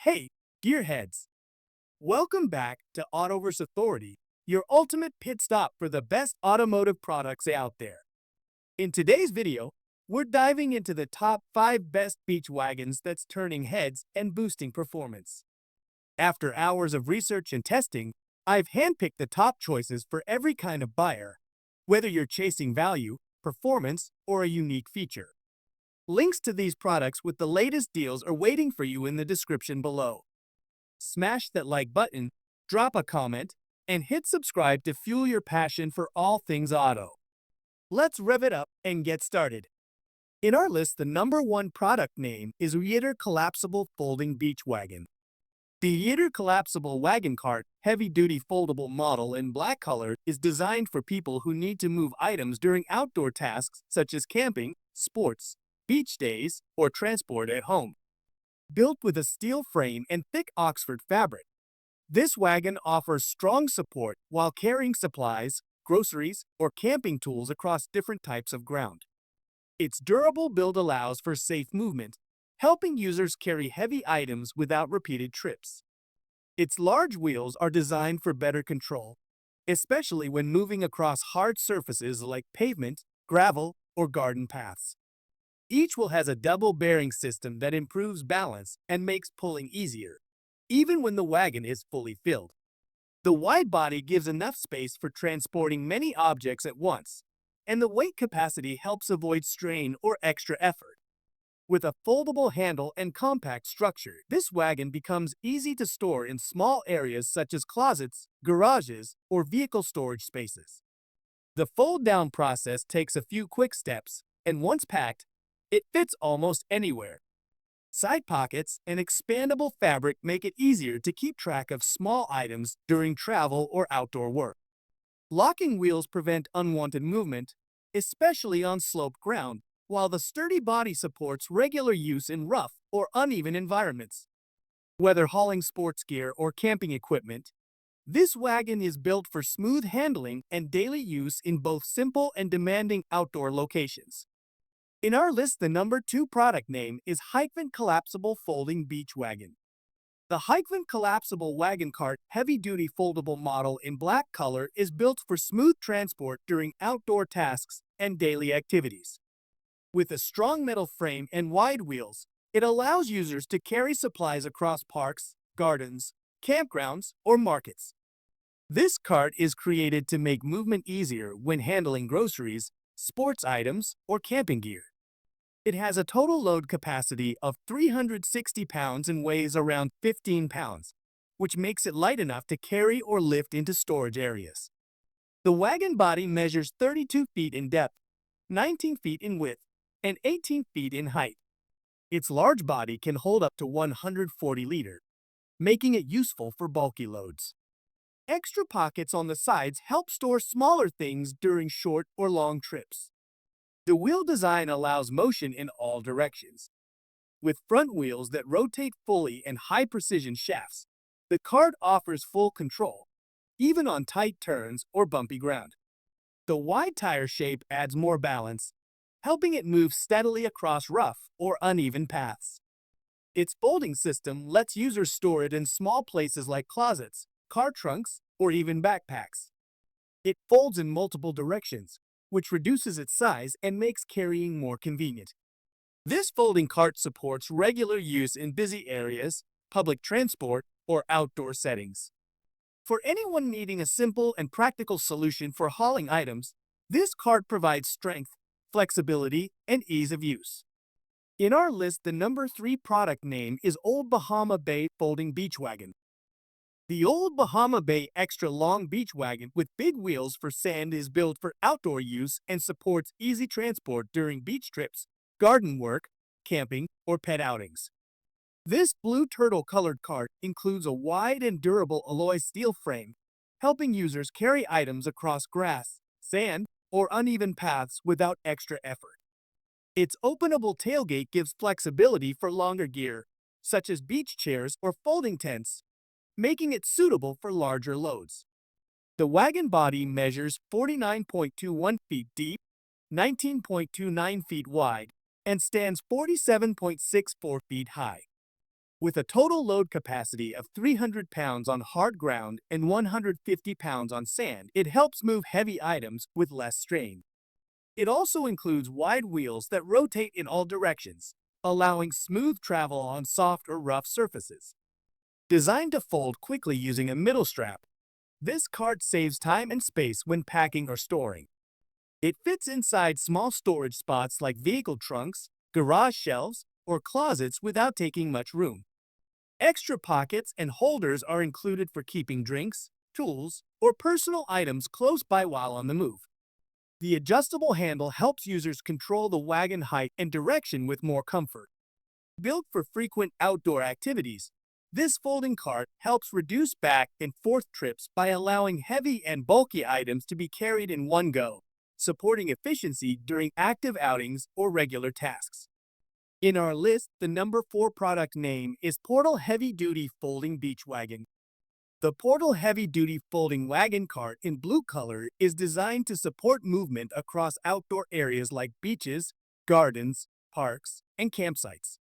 Hey, gearheads! Welcome back to Autoverse Authority, your ultimate pit stop for the best automotive products out there. In today's video, we're diving into the top 5 best beach wagons that's turning heads and boosting performance. After hours of research and testing, I've handpicked the top choices for every kind of buyer, whether you're chasing value, performance, or a unique feature. Links to these products with the latest deals are waiting for you in the description below. Smash that like button, drop a comment, and hit subscribe to fuel your passion for all things auto. Let's rev it up and get started. In our list, the number 1 product name is Uyittour Collapsible Folding Beach Wagon. The Uyittour Collapsible Wagon Cart heavy-duty foldable model in black color is designed for people who need to move items during outdoor tasks such as camping, sports, beach days, or transport at home. Built with a steel frame and thick Oxford fabric, this wagon offers strong support while carrying supplies, groceries, or camping tools across different types of ground. Its durable build allows for safe movement, helping users carry heavy items without repeated trips. Its large wheels are designed for better control, especially when moving across hard surfaces like pavement, gravel, or garden paths. Each wheel has a double bearing system that improves balance and makes pulling easier, even when the wagon is fully filled. The wide body gives enough space for transporting many objects at once, and the weight capacity helps avoid strain or extra effort. With a foldable handle and compact structure, this wagon becomes easy to store in small areas such as closets, garages, or vehicle storage spaces. The fold-down process takes a few quick steps, and once packed, it fits almost anywhere. Side pockets and expandable fabric make it easier to keep track of small items during travel or outdoor work. Locking wheels prevent unwanted movement, especially on sloped ground, while the sturdy body supports regular use in rough or uneven environments. Whether hauling sports gear or camping equipment, this wagon is built for smooth handling and daily use in both simple and demanding outdoor locations. In our list, the number 2 product name is Hikevent Collapsible Folding Beach Wagon. The Hikevent Collapsible Wagon Cart heavy-duty foldable model in black color is built for smooth transport during outdoor tasks and daily activities. With a strong metal frame and wide wheels, it allows users to carry supplies across parks, gardens, campgrounds, or markets. This cart is created to make movement easier when handling groceries, sports items, or camping gear. It has a total load capacity of 360 pounds and weighs around 15 pounds, which makes it light enough to carry or lift into storage areas. The wagon body measures 32 feet in depth, 19 feet in width, and 18 feet in height. Its large body can hold up to 140 liters, making it useful for bulky loads. Extra pockets on the sides help store smaller things during short or long trips. The wheel design allows motion in all directions. With front wheels that rotate fully and high-precision shafts, the cart offers full control, even on tight turns or bumpy ground. The wide tire shape adds more balance, helping it move steadily across rough or uneven paths. Its folding system lets users store it in small places like closets, car trunks, or even backpacks. It folds in multiple directions, which reduces its size and makes carrying more convenient. This folding cart supports regular use in busy areas, public transport, or outdoor settings. For anyone needing a simple and practical solution for hauling items, this cart provides strength, flexibility, and ease of use. In our list, the number 3 product name is Old Bahama Bay Folding Beach Wagon. The Old Bahama Bay Extra Long Beach Wagon with big wheels for sand is built for outdoor use and supports easy transport during beach trips, garden work, camping, or pet outings. This blue turtle-colored cart includes a wide and durable alloy steel frame, helping users carry items across grass, sand, or uneven paths without extra effort. Its openable tailgate gives flexibility for longer gear, such as beach chairs or folding tents, making it suitable for larger loads. The wagon body measures 49.21 feet deep, 19.29 feet wide, and stands 47.64 feet high. With a total load capacity of 300 pounds on hard ground and 150 pounds on sand, it helps move heavy items with less strain. It also includes wide wheels that rotate in all directions, allowing smooth travel on soft or rough surfaces. Designed to fold quickly using a middle strap, this cart saves time and space when packing or storing. It fits inside small storage spots like vehicle trunks, garage shelves, or closets without taking much room. Extra pockets and holders are included for keeping drinks, tools, or personal items close by while on the move. The adjustable handle helps users control the wagon height and direction with more comfort. Built for frequent outdoor activities, this folding cart helps reduce back and forth trips by allowing heavy and bulky items to be carried in one go, supporting efficiency during active outings or regular tasks. In our list, the number 4 product name is Portal Heavy Duty Folding Beach Wagon. The Portal Heavy Duty Folding Wagon Cart in blue color is designed to support movement across outdoor areas like beaches, gardens, parks, and campsites.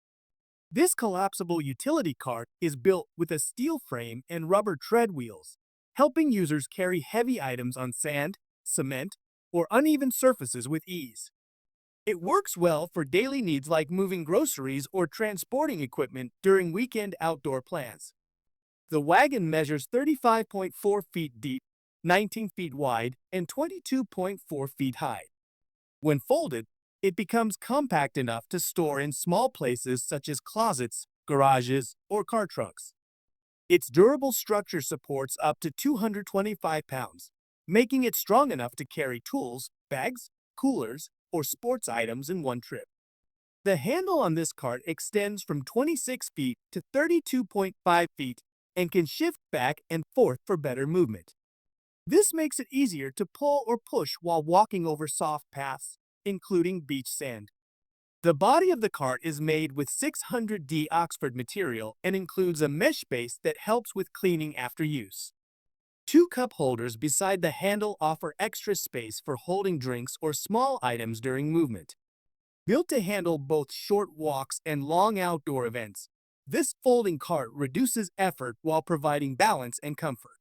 This collapsible utility cart is built with a steel frame and rubber tread wheels, helping users carry heavy items on sand, cement, or uneven surfaces with ease. It works well for daily needs like moving groceries or transporting equipment during weekend outdoor plans. The wagon measures 35.4 feet deep, 19 feet wide, and 22.4 feet high. When folded, it becomes compact enough to store in small places such as closets, garages, or car trunks. Its durable structure supports up to 225 pounds, making it strong enough to carry tools, bags, coolers, or sports items in one trip. The handle on this cart extends from 26 feet to 32.5 feet and can shift back and forth for better movement. This makes it easier to pull or push while walking over soft paths, including beach sand. The body of the cart is made with 600D Oxford material and includes a mesh base that helps with cleaning after use. 2 cup holders beside the handle offer extra space for holding drinks or small items during movement. Built to handle both short walks and long outdoor events, this folding cart reduces effort while providing balance and comfort.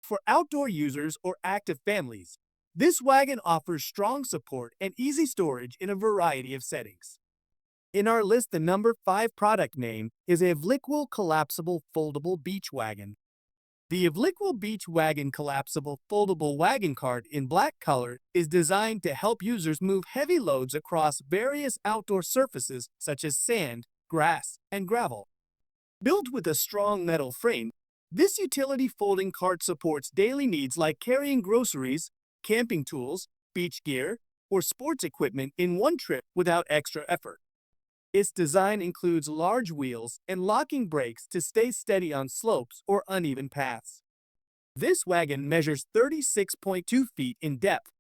For outdoor users or active families, this wagon offers strong support and easy storage in a variety of settings. In our list, the number 5 product name is EVLIQUIL Collapsible Foldable Beach Wagon. The EVLIQUIL Beach Wagon Collapsible Foldable Wagon Cart in black color is designed to help users move heavy loads across various outdoor surfaces such as sand, grass, and gravel. Built with a strong metal frame, this utility folding cart supports daily needs like carrying groceries, camping tools, beach gear, or sports equipment in one trip without extra effort. Its design includes large wheels and locking brakes to stay steady on slopes or uneven paths. This wagon measures 36.2 feet in depth,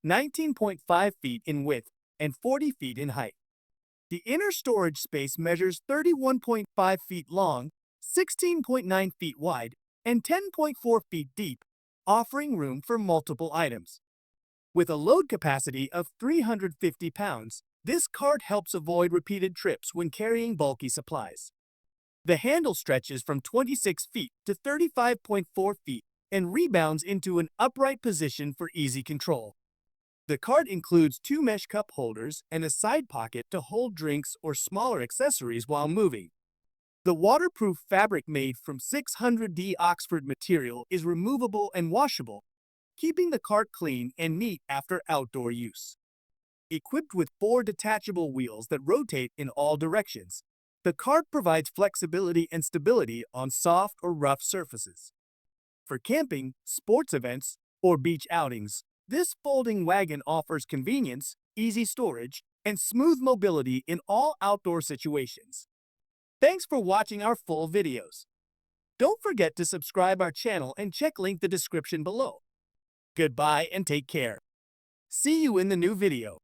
19.5 feet in width, and 40 feet in height. The inner storage space measures 31.5 feet long, 16.9 feet wide, and 10.4 feet deep, offering room for multiple items. With a load capacity of 350 pounds, this cart helps avoid repeated trips when carrying bulky supplies. The handle stretches from 26 feet to 35.4 feet and rebounds into an upright position for easy control. The cart includes 2 mesh cup holders and a side pocket to hold drinks or smaller accessories while moving. The waterproof fabric made from 600D Oxford material is removable and washable, keeping the cart clean and neat after outdoor use. Equipped with 4 detachable wheels that rotate in all directions, the cart provides flexibility and stability on soft or rough surfaces. For camping, sports events, or beach outings, this folding wagon offers convenience, easy storage, and smooth mobility in all outdoor situations. Thanks for watching our full videos. Don't forget to subscribe our channel and check link the description below. Goodbye and take care. See you in the new video.